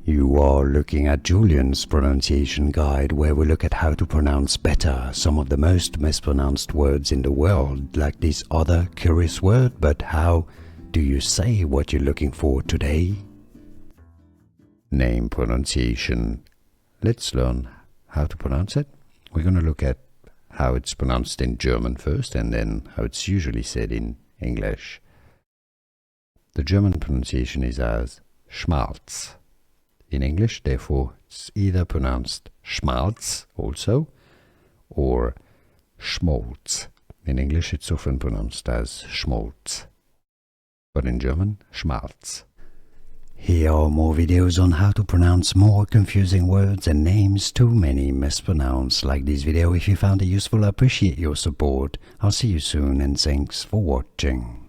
You are looking at Julian's pronunciation guide, where we look at how to pronounce better some of the most mispronounced words in the world, like this other curious word. But how do you say what you're looking for today? Name pronunciation. Let's learn how to pronounce it. We're going to look at how it's pronounced in German first, and then how it's usually said in English. The German pronunciation is as Schmaltz. In English, therefore, it's either pronounced Schmaltz also, or Schmaltz. In English, it's often pronounced as Schmaltz, but in German, Schmaltz. Here are more videos on how to pronounce more confusing words and names too many mispronounced. Like this video if you found it useful. I appreciate your support. I'll see you soon, and thanks for watching.